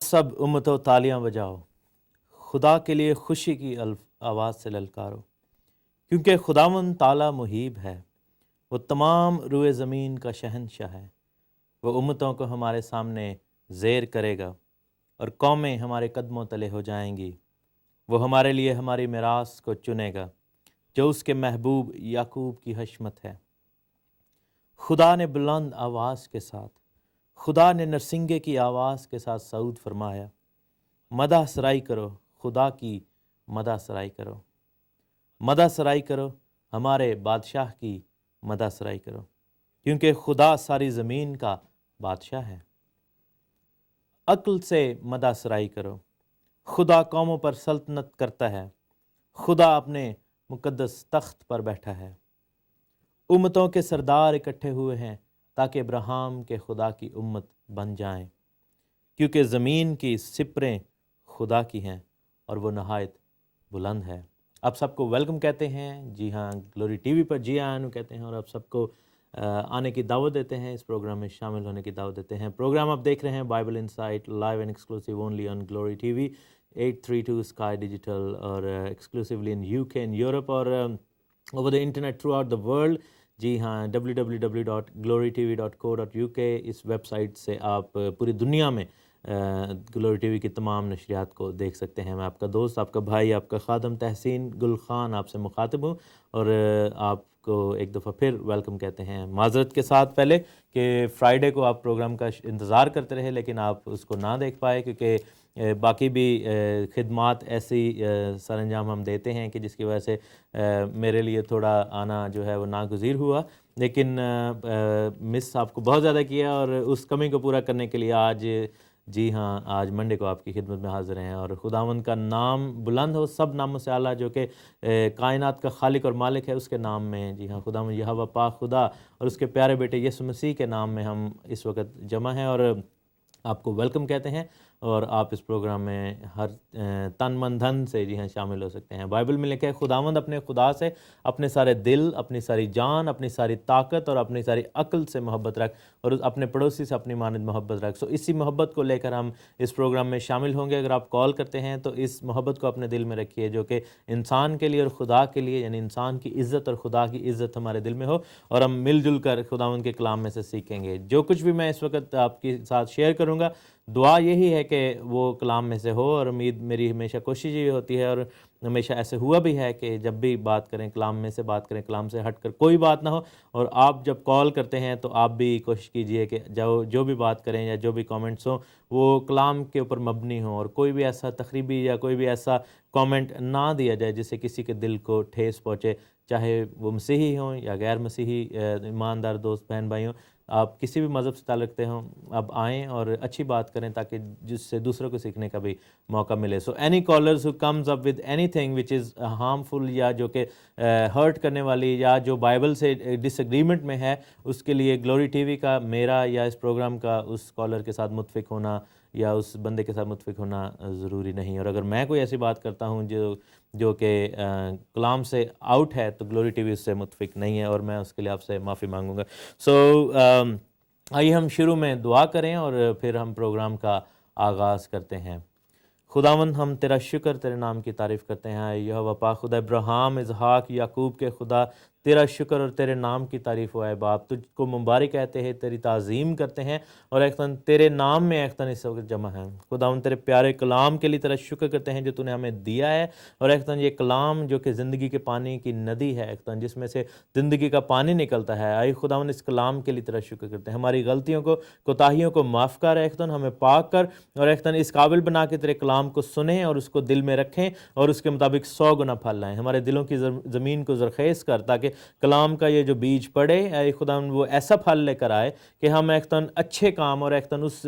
سب امتوں تالیاں بجاؤ، خدا کے لیے خوشی کی آواز سے للکارو، کیونکہ خداوند تعالیٰ محیب ہے، وہ تمام روئے زمین کا شہنشاہ ہے۔ وہ امتوں کو ہمارے سامنے زیر کرے گا اور قومیں ہمارے قدموں تلے ہو جائیں گی۔ وہ ہمارے لیے ہماری میراث کو چنے گا، جو اس کے محبوب یعقوب کی حشمت ہے۔ خدا نے بلند آواز کے ساتھ، خدا نے نرسنگے کی آواز کے ساتھ صعود فرمایا، مدح سرائی کرو، خدا کی مدح سرائی کرو، مدح سرائی کرو، ہمارے بادشاہ کی مدح سرائی کرو، کیونکہ خدا ساری زمین کا بادشاہ ہے۔ عقل سے مدح سرائی کرو، خدا قوموں پر سلطنت کرتا ہے، خدا اپنے مقدس تخت پر بیٹھا ہے۔ امتوں کے سردار اکٹھے ہوئے ہیں تاکہ ابراہیم کے خدا کی امت بن جائیں، کیونکہ زمین کی سپریں خدا کی ہیں اور وہ نہایت بلند ہے۔ آپ سب کو ویلکم کہتے ہیں، جی ہاں، گلوری ٹی وی پر جی آنو کہتے ہیں، اور آپ سب کو آنے کی دعوت دیتے ہیں، اس پروگرام میں شامل ہونے کی دعوت دیتے ہیں۔ پروگرام آپ دیکھ رہے ہیں Bible Insight, live and exclusive only on Glory T V 832 Sky digital, اور exclusively in UK in Europe, اور over the internet throughout the world. جی ہاں، www.glorytv.co.uk اس ویب سائٹ سے آپ پوری دنیا میں گلوری ٹی وی کی تمام نشریات کو دیکھ سکتے ہیں۔ میں آپ کا دوست، آپ کا بھائی، آپ کا خادم تحسین گل خان آپ سے مخاطب ہوں، اور آپ کو ایک دفعہ پھر ویلکم کہتے ہیں، معذرت کے ساتھ پہلے کہ فرائیڈے کو آپ پروگرام کا انتظار کرتے رہے لیکن آپ اس کو نہ دیکھ پائے، کیونکہ باقی بھی خدمات ایسی سر انجام ہم دیتے ہیں کہ جس کی وجہ سے میرے لیے تھوڑا آنا جو ہے وہ ناگزیر ہوا، لیکن مس آپ کو بہت زیادہ کیا، اور اس کمی کو پورا کرنے کے لیے آج، جی ہاں، آج منڈے کو آپ کی خدمت میں حاضر ہیں، اور خداوند کا نام بلند ہو، سب ناموں سے اعلیٰ، جو کہ کائنات کا خالق اور مالک ہے، اس کے نام میں، جی ہاں، خداوند یہوہ پاک خدا اور اس کے پیارے بیٹے یسوع مسیح کے نام میں ہم اس وقت جمع ہیں اور آپ کو ویلکم کہتے ہیں، اور آپ اس پروگرام میں ہر تن من دھن سے جی ہاں شامل ہو سکتے ہیں۔ بائبل میں لکھا ہے خداوند اپنے خدا سے اپنے سارے دل، اپنی ساری جان، اپنی ساری طاقت اور اپنی ساری عقل سے محبت رکھ، اور اپنے پڑوسی سے اپنی مانند محبت رکھ۔ اسی محبت کو لے کر ہم اس پروگرام میں شامل ہوں گے۔ اگر آپ کال کرتے ہیں تو اس محبت کو اپنے دل میں رکھیے، جو کہ انسان کے لیے اور خدا کے لیے، یعنی انسان کی عزت اور خدا کی عزت ہمارے دل میں ہو، اور ہم مل جل کر خداوند کے کلام میں سے سیکھیں گے۔ جو کچھ بھی میں اس وقت آپ کے ساتھ شیئر کروں گا، دعا یہی ہے کہ وہ کلام میں سے ہو، اور امید میری ہمیشہ کوشش یہ ہوتی ہے، اور ہمیشہ ایسے ہوا بھی ہے کہ جب بھی بات کریں کلام میں سے بات کریں، کلام سے ہٹ کر کوئی بات نہ ہو، اور آپ جب کال کرتے ہیں تو آپ بھی کوشش کیجئے کہ جو بھی بات کریں یا جو بھی کامنٹس ہوں وہ کلام کے اوپر مبنی ہوں، اور کوئی بھی ایسا تخریبی یا کوئی بھی ایسا کامنٹ نہ دیا جائے جس سے کسی کے دل کو ٹھیس پہنچے، چاہے وہ مسیحی ہوں یا غیر مسیحی ایماندار دوست بہن بھائی ہوں۔ آپ کسی بھی مذہب سے تعلق رکھتے ہوں، اب آئیں اور اچھی بات کریں تاکہ جس سے دوسروں کو سیکھنے کا بھی موقع ملے۔ So any collars who comes up with any thing which is harmful, یا جو کہ ہرٹ کرنے والی، یا جو بائبل سے ڈس ایگریمنٹ میں ہے، اس کے لیے گلوری ٹی وی کا، میرا یا اس پروگرام کا اس کالر کے ساتھ متفق ہونا یا اس بندے کے ساتھ متفق ہونا ضروری نہیں، اور اگر میں کوئی ایسی بات کرتا ہوں جو کہ کلام سے آؤٹ ہے تو گلوری ٹی وی اس سے متفق نہیں ہے، اور میں اس کے لیے آپ سے معافی مانگوں گا۔ سو آئیے ہم شروع میں دعا کریں اور پھر ہم پروگرام کا آغاز کرتے ہیں۔ خداوند، ہم تیرا شکر، تیرے نام کی تعریف کرتے ہیں۔ یہوہ پاک خدا ابراہیم، اسحاق، یعقوب کے خدا، تیرا شکر اور تیرے نام کی تعریف ہو اے باپ، تجھ کو مبارک کہتے ہیں، تیری تعظیم کرتے ہیں، اور ایختن تیرے نام میں ایختن اس وقت جمع ہیں۔ خداوند تیرے پیارے کلام کے لیے تیرا شکر کرتے ہیں جو تو نے ہمیں دیا ہے، اور ایختن یہ کلام جو کہ زندگی کے پانی کی ندی ہے ایختن، جس میں سے زندگی کا پانی نکلتا ہے، اے خداوند اس کلام کے لیے تیرا شکر کرتے ہیں۔ ہماری غلطیوں کو، کوتاہیوں کو معاف کر ایختن، ہمیں پاک کر، اور ایختن اس قابل بنا کے تیرے کلام کو سنیں اور اس کو دل میں رکھیں اور اس کے مطابق 100 گنا پھل لائیں۔ ہمارے دلوں کی زمین کو زرخیز کر تاکہ کلام کا یہ جو بیج پڑے اے خداوند وہ ایسا پھل لے کر آئے کہ ہم ایختن اچھے کام اور ایختن اس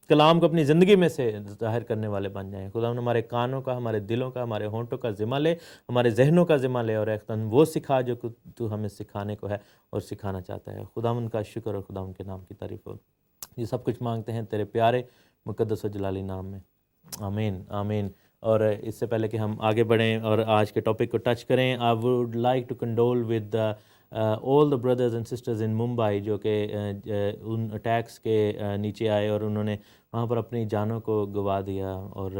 کلام کو اپنی زندگی میں سے ظاہر کرنے والے بن جائیں۔ خداوند ہمارے کانوں کا، ہمارے دلوں کا، ہمارے ہونٹوں کا ذمہ لے، ہمارے ذہنوں کا ذمہ لے، اور ایختن وہ سکھا جو تو ہمیں سکھانے کو ہے اور سکھانا چاہتا ہے۔ خداوند کا شکر اور خداوند کے نام کی تعریف ہو۔ یہ سب کچھ مانگتے ہیں تیرے پیارے مقدس و جلالی نام میں، آمین آمین۔ اور اس سے پہلے کہ ہم آگے بڑھیں اور آج کے ٹاپک کو ٹچ کریں، I would like to condole with all the brothers and sisters in Mumbai جو کہ ان اٹیکس کے نیچے آئے اور انہوں نے وہاں پر اپنی جانوں کو گوا دیا، اور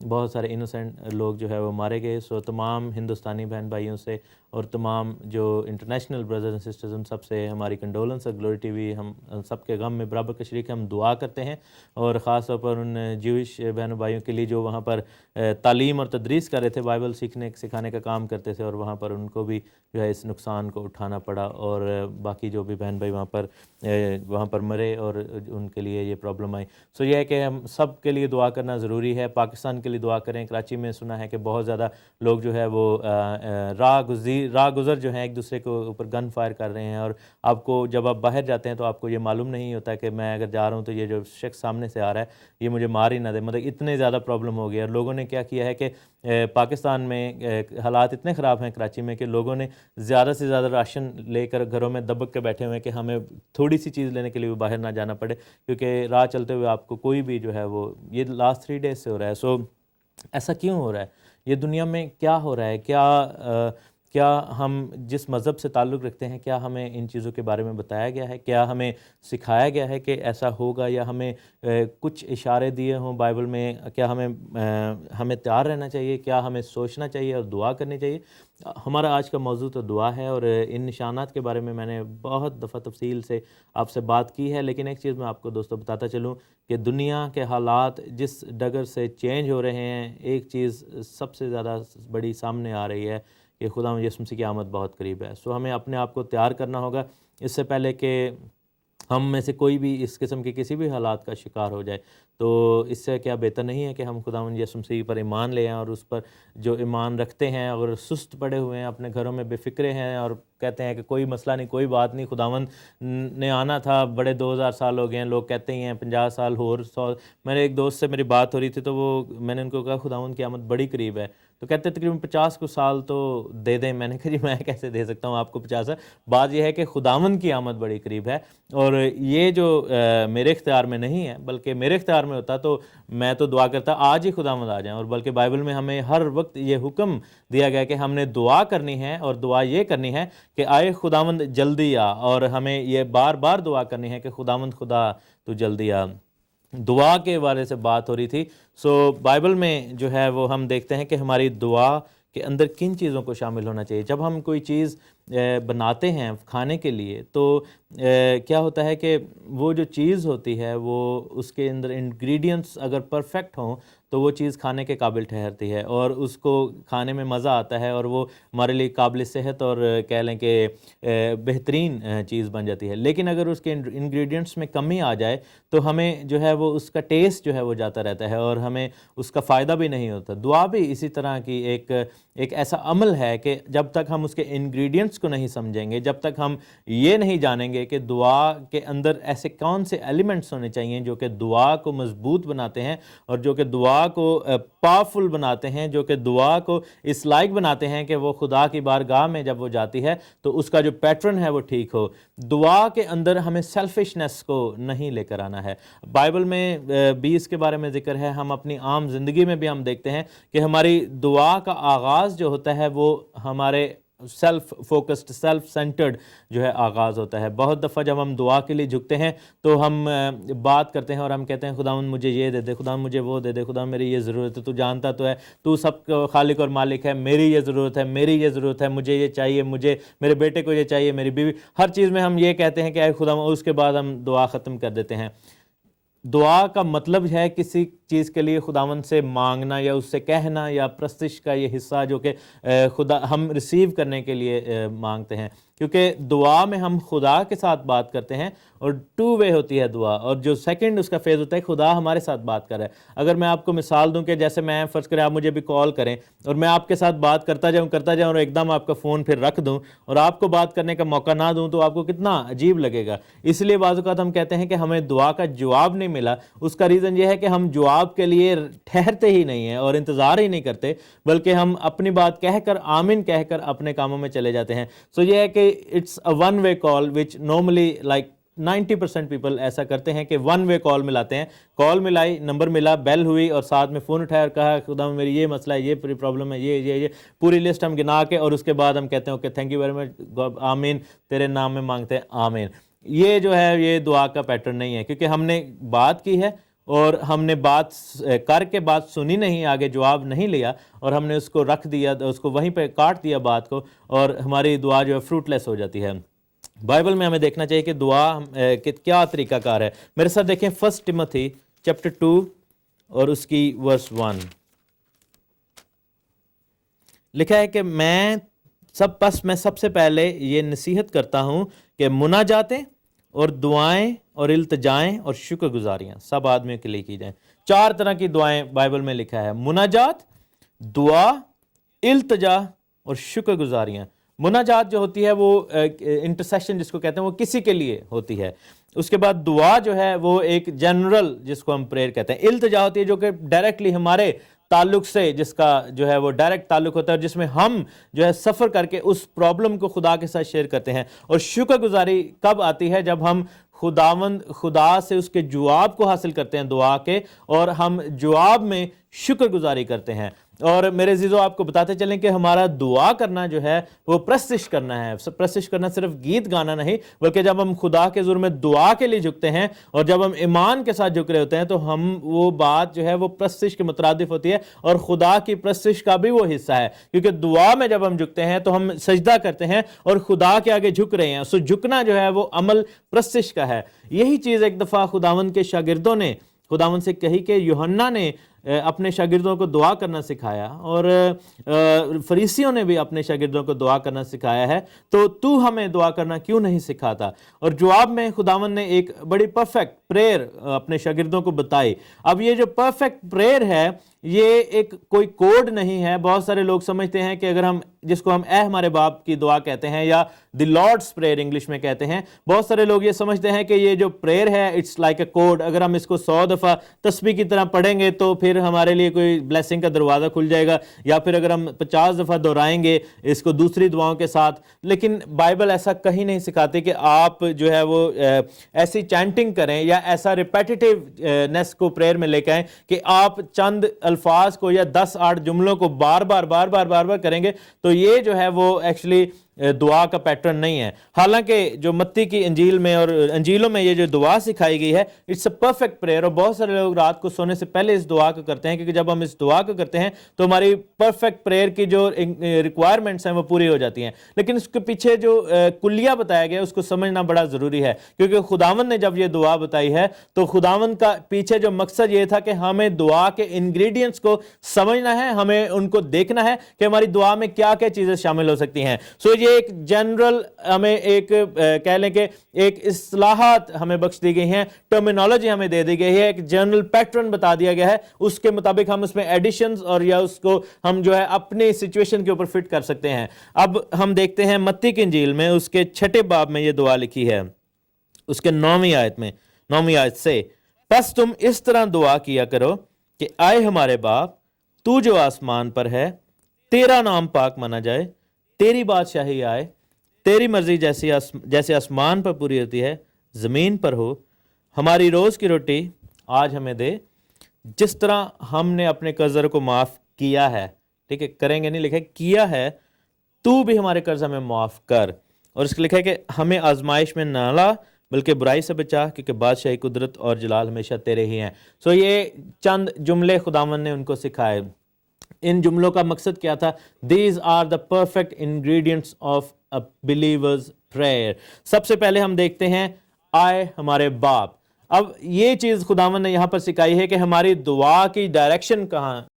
بہت سارے انوسینٹ لوگ جو ہے وہ مارے گئے۔ سو تمام ہندوستانی بہن بھائیوں سے اور تمام جو انٹرنیشنل بردرز اینڈ سسٹرز ان سب سے ہماری کنڈولنس ہے۔ گلوری ٹی وی ہم سب کے غم میں برابر کا شریک ہے، ہم دعا کرتے ہیں، اور خاص طور پر ان جیوش بہنوں بھائیوں کے لیے جو وہاں پر تعلیم اور تدریس کر رہے تھے، بائبل سکھانے کا کام کرتے تھے، اور وہاں پر ان کو بھی جو ہے اس نقصان کو اٹھانا پڑا، اور باقی جو بھی بہن بھائی وہاں پر مرے اور ان کے لیے یہ پرابلم آئی۔ سو یہ ہے کہ ہم سب کے لیے دعا کرنا ضروری ہے۔ پاکستان کے لیے دعا کریں۔ کراچی میں سنا ہے کہ بہت زیادہ لوگ جو ہے وہ راہ گزر جو ہیں ایک دوسرے کو اوپر گن فائر کر رہے ہیں، اور آپ کو جب آپ باہر جاتے ہیں تو آپ کو یہ معلوم نہیں ہوتا کہ میں اگر جا رہا ہوں تو یہ جو شخص سامنے سے آ رہا ہے یہ مجھے مار ہی نہ دے، مطلب اتنے زیادہ پرابلم ہو گیا۔ اور لوگوں نے کیا کیا ہے کہ پاکستان میں حالات اتنے خراب ہیں کراچی میں کہ لوگوں نے زیادہ سے زیادہ راشن لے کر گھروں میں دبک کے بیٹھے ہوئے ہیں کہ ہمیں تھوڑی سی چیز لینے کے لیے بھی باہر نہ جانا پڑے، کیونکہ راہ چلتے ہوئے آپ کو کوئی بھی جو ہے وہ یہ لاسٹ 3 days سے ہو رہا ہے۔ سو ایسا کیوں ہو رہا ہے؟ یہ دنیا میں کیا ہو رہا ہے؟ کیا ہم جس مذہب سے تعلق رکھتے ہیں کیا ہمیں ان چیزوں کے بارے میں بتایا گیا ہے؟ کیا ہمیں سکھایا گیا ہے کہ ایسا ہوگا، یا ہمیں کچھ اشارے دیے ہوں بائبل میں؟ کیا ہمیں تیار رہنا چاہیے؟ کیا ہمیں سوچنا چاہیے اور دعا کرنی چاہیے؟ ہمارا آج کا موضوع تو دعا ہے، اور ان نشانات کے بارے میں میں نے بہت دفعہ تفصیل سے آپ سے بات کی ہے، لیکن ایک چیز میں آپ کو دوستو بتاتا چلوں کہ دنیا کے حالات جس ڈگر سے چینج ہو رہے ہیں، ایک چیز سب سے زیادہ بڑی سامنے آ رہی ہے کہ خدا یسوع مسیح کی آمد بہت قریب ہے۔ سو ہمیں اپنے آپ کو تیار کرنا ہوگا اس سے پہلے کہ ہم میں سے کوئی بھی اس قسم کے کسی بھی حالات کا شکار ہو جائے۔ تو اس سے کیا بہتر نہیں ہے کہ ہم خداوند یسوع مسیح پر ایمان لے آئیں، اور اس پر جو ایمان رکھتے ہیں اگر سست پڑے ہوئے ہیں، اپنے گھروں میں بے فکرے ہیں اور کہتے ہیں کہ کوئی مسئلہ نہیں، کوئی بات نہیں، خداوند نے آنا تھا، بڑے 2000 سال ہو گئے ہیں، لوگ کہتے ہی ہیں 50 سال اور 100۔ میرے ایک دوست سے میری بات ہو رہی تھی تو میں نے ان کو کہا خداوند کی آمد بڑی قریب ہے، تو کہتے تقریباً 50 کو سال تو دے دیں۔ میں نے کہا جی میں کیسے دے سکتا ہوں آپ کو 50 سال؟ بات یہ ہے کہ خداوند کی آمد بڑی قریب ہے، اور یہ جو میرے اختیار میں نہیں ہے، بلکہ میرے اختیار میں ہوتا تو میں تو دعا کرتا آج ہی خداوند آ جائیں۔ اور بلکہ بائبل میں ہمیں ہر وقت یہ حکم دیا گیا کہ ہم نے دعا کرنی ہے، اور دعا یہ کرنی ہے کہ آئے خداوند جلدی آ، اور ہمیں یہ بار بار دعا کرنی ہے کہ خداوند خدا تو جلدی آ۔ دعا کے بارے سے بات ہو رہی تھی۔ سو بائبل میں جو ہے وہ ہم دیکھتے ہیں کہ ہماری دعا کے اندر کن چیزوں کو شامل ہونا چاہیے۔ جب ہم کوئی چیز بناتے ہیں کھانے کے لیے تو کیا ہوتا ہے کہ وہ جو چیز ہوتی ہے وہ اس کے اندر انگریڈینٹس اگر پرفیکٹ ہوں تو وہ چیز کھانے کے قابل ٹھہرتی ہے، اور اس کو کھانے میں مزہ آتا ہے، اور وہ ہمارے لیے قابل صحت اور کہہ لیں کہ بہترین چیز بن جاتی ہے۔ لیکن اگر اس کے انگریڈینٹس میں کمی آ جائے تو ہمیں جو ہے وہ اس کا ٹیسٹ جو ہے وہ جاتا رہتا ہے، اور ہمیں اس کا فائدہ بھی نہیں ہوتا۔ دعا بھی اسی طرح کی ایک ایسا عمل ہے کہ جب تک ہم اس کے انگریڈینٹس کو نہیں سمجھیں گے، جب تک ہم یہ نہیں جانیں گے کہ دعا کے اندر ایسے کون سے ایلیمنٹس ہونے چاہیے جو کہ دعا کو مضبوط بناتے ہیں، اور جو کہ دعا کو پاورفل بناتے ہیں، جو کہ دعا کو اس لائق بناتے ہیں کہ وہ خدا کی بارگاہ میں جب وہ جاتی ہے تو اس کا جو پیٹرن ہے وہ ٹھیک ہو۔ دعا کے اندر ہمیں سیلفشنس کو نہیں لے کر آنا ہے۔ بائبل میں بھی اس کے بارے میں ذکر ہے، ہم اپنی عام زندگی میں بھی ہم دیکھتے ہیں کہ ہماری دعا کا آغاز جو ہوتا ہے وہ ہمارے سیلف فوکسڈ سیلف سینٹرڈ جو ہے آغاز ہوتا ہے. بہت دفعہ جب ہم دعا کے لیے جھکتے ہیں تو ہم بات کرتے ہیں اور ہم کہتے ہیں خداوند مجھے یہ دے دے, خداوند مجھے وہ دے دے, خداوند میری یہ ضرورت ہے, تو جانتا تو ہے تو سب کا خالق اور مالک ہے, میری یہ ضرورت ہے, میری یہ ضرورت ہے, مجھے یہ چاہیے, مجھے میرے بیٹے کو یہ چاہیے, میری بیوی, ہر چیز میں ہم یہ کہتے ہیں کہ اے خداوند, اس کے بعد ہم دعا ختم کر دیتے ہیں. دعا کا مطلب ہے کسی چیز کے لیے خداوند سے مانگنا یا اس سے کہنا, یا پرستش کا یہ حصہ جو کہ خدا ہم ریسیو کرنے کے لیے مانگتے ہیں, کیونکہ دعا میں ہم خدا کے ساتھ بات کرتے ہیں اور ٹو وے ہوتی ہے دعا, اور جو سیکنڈ اس کا فیز ہوتا ہے خدا ہمارے ساتھ بات کر رہا ہے. اگر میں آپ کو مثال دوں کہ جیسے میں فرض کریں آپ مجھے بھی کال کریں اور میں آپ کے ساتھ بات کرتا جاؤں اور ایک دم آپ کا فون پھر رکھ دوں اور آپ کو بات کرنے کا موقع نہ دوں, تو آپ کو کتنا عجیب لگے گا. اس لیے بعض اوقات ہم کہتے ہیں کہ ہمیں دعا کا جواب نہیں ملا. اس کا ریزن یہ ہے کہ ہم جواب کے لیے ٹھہرتے ہی نہیں ہیں اور انتظار ہی نہیں کرتے, بلکہ ہم اپنی بات کہہ کر آمین کہہ کر اپنے کاموں میں چلے جاتے ہیں. سو یہ ہے کہ it's a one way call which normally like 90% people ایسا کرتے ہیں کہ ون وے کال ملاتے ہیں. کال ملائی, نمبر ملا, بیل ہوئی اور ساتھ میں فون اٹھایا اور کہا خدا میری یہ مسئلہ ہے, یہ پوری پرابلم ہے, یہ پوری لسٹ ہم گنا کے, اور اس کے بعد ہم کہتے ہیں okay thank you very much, آمین, تیرے نام میں مانگتے ہیں, آمین. یہ جو ہے یہ دعا کا پیٹرن نہیں ہے, کیونکہ ہم نے بات کی ہے اور ہم نے بات کر کے بات سنی نہیں, آگے جواب نہیں لیا اور ہم نے اس کو رکھ دیا, اس کو وہیں پہ کاٹ دیا بات کو, اور ہماری دعا جو ہے فروٹ لیس ہو جاتی ہے. بائبل میں ہمیں دیکھنا چاہیے کہ دعا کیا طریقہ کار ہے. میرے ساتھ دیکھیں 1 ٹیموتھی چیپٹر 2 اور اس کی ورس 1. لکھا ہے کہ میں سب سے پہلے یہ نصیحت کرتا ہوں کہ مناجاتیں اور دعائیں اور التجائیں اور شکر گزاریاں سب آدمیوں کے لیے کی جائیں. 4 طرح کی دعائیں بائبل میں لکھا ہے: مناجات, دعا, التجا اور شکر گزاریاں. مناجات جو ہوتی ہے وہ انٹرسیشن جس کو کہتے ہیں, وہ کسی کے لیے ہوتی ہے. اس کے بعد دعا جو ہے وہ ایک جنرل جس کو ہم پریئر کہتے ہیں. التجا ہوتی ہے جو کہ ڈائریکٹلی ہمارے تعلق سے, جس کا جو ہے وہ ڈائریکٹ تعلق ہوتا ہے, جس میں ہم جو ہے سفر کر کے اس پرابلم کو خدا کے ساتھ شیئر کرتے ہیں. اور شکر گزاری کب آتی ہے؟ جب ہم خدا سے اس کے جواب کو حاصل کرتے ہیں دعا کے, اور ہم جواب میں شکر گزاری کرتے ہیں. اور میرے عزیزو آپ کو بتاتے چلیں کہ ہمارا دعا کرنا جو ہے وہ پرستش کرنا ہے. پرستش کرنا صرف گیت گانا نہیں, بلکہ جب ہم خدا کے حضور میں دعا کے لیے جھکتے ہیں اور جب ہم ایمان کے ساتھ جھک رہے ہوتے ہیں, تو ہم وہ بات جو ہے وہ پرستش کے مترادف ہوتی ہے, اور خدا کی پرستش کا بھی وہ حصہ ہے. کیونکہ دعا میں جب ہم جھکتے ہیں تو ہم سجدہ کرتے ہیں اور خدا کے آگے جھک رہے ہیں. سو جھکنا جو ہے وہ عمل پرستش کا ہے. یہی چیز ایک دفعہ خداوند کے شاگردوں نے خداوند سے کہی کہ یوحنا نے اپنے شاگردوں کو دعا کرنا سکھایا, اور فریسیوں نے بھی اپنے شاگردوں کو دعا کرنا سکھایا ہے, تو ہمیں دعا کرنا کیوں نہیں سکھاتا؟ اور جواب میں خداوند نے ایک بڑی پرفیکٹ پریئر اپنے شاگردوں کو بتائی. اب یہ جو پرفیکٹ پریئر ہے یہ ایک کوئی کوڈ نہیں ہے. بہت سارے لوگ سمجھتے ہیں کہ اگر ہم جس کو ہم اے ہمارے باپ کی دعا کہتے ہیں, یا دی لارڈس پریئر انگلش میں کہتے ہیں, بہت سارے لوگ یہ سمجھتے ہیں کہ یہ جو پریئر ہے اٹس لائک اے کوڈ. اگر ہم اس کو 100 دفعہ تسبیح کی طرح پڑھیں گے تو پھر ہمارے لیے کوئی بلیسنگ کا دروازہ کھل جائے گا, یا پھر اگر ہم 50 دفعہ دہرائیں گے اس کو دوسری دعاؤں کے ساتھ. لیکن بائبل ایسا کہیں نہیں سکھاتی کہ آپ جو ہے وہ ایسی چینٹنگ کریں یا ایسا ریپیٹیو نیس کو پریئر میں لے کے آئیں کہ آپ چند الفاظ کو یا 10-8 جملوں کو بار بار کریں گے. تو یہ جو ہے وہ ایکچولی دعا کا پیٹرن نہیں ہے. حالانکہ جو متی کی انجیل میں اور انجیلوں میں یہ جو دعا سکھائی گئی ہے اٹس اے پرفیکٹ پریئر, اور بہت سارے لوگ رات کو سونے سے پہلے اس دعا کو کرتے ہیں, کیونکہ جب ہم اس دعا کو کرتے ہیں تو ہماری پرفیکٹ پریئر کی جو ریکوائرمنٹس ہیں وہ پوری ہو جاتی ہیں. لیکن اس کے پیچھے جو کلیہ بتایا گیا اس کو سمجھنا بڑا ضروری ہے, کیونکہ خداوند نے جب یہ دعا بتائی ہے تو خداوند کا پیچھے جو مقصد یہ تھا کہ ہمیں دعا کے انگریڈینٹس کو سمجھنا ہے, ہمیں ان کو دیکھنا ہے کہ ہماری دعا میں کیا کیا چیزیں شامل ہو سکتی ہیں. سو یہ ایک جنرل ہمیں ایک کہہ لیں کہ ایک اصطلاحات ہمیں بخش دی گئی ہیں, ٹرمینالوجی ہمیں دے دی گئی ہے, ایک جنرل پیٹرن بتا دیا گیا ہے. اس کے مطابق ہم اس میں ایڈیشنز اور یا اس کو ہم جو ہے اپنی سچویشن کے اوپر فٹ کر سکتے ہیں. اب ہم دیکھتے ہیں متی کی انجیل میں اس کے 6 باب میں یہ دعا لکھی ہے, اس کے 9ویں آیت سے, پس تم اس طرح دعا کیا کرو کہ آئے ہمارے باپ, تو جو آسمان پر ہے, تیرا نام پاک مانا جائے, تیری بادشاہی آئے, تیری مرضی جیسے آسمان پر پوری ہوتی ہے زمین پر ہو. ہماری روز کی روٹی آج ہمیں دے, جس طرح ہم نے اپنے قرضداروں کو معاف کیا ہے. ٹھیک ہے, کریں گے نہیں, لکھے کیا ہے, تو بھی ہمارے قرض ہمیں معاف کر. اور اس کے لکھا ہے کہ ہمیں آزمائش میں نہ لا بلکہ برائی سے بچا کیونکہ بادشاہی قدرت اور جلال ہمیشہ تیرے ہی ہیں. سو یہ چند جملے خداوند نے ان کو سکھائے. ان جملوں کا مقصد کیا تھا؟ These are the perfect ingredients of a believer's prayer. سب سے پہلے ہم دیکھتے ہیں آئے ہمارے باپ. اب یہ چیز خداوند نے یہاں پر سکھائی ہے کہ ہماری دعا کی ڈائریکشن کہاں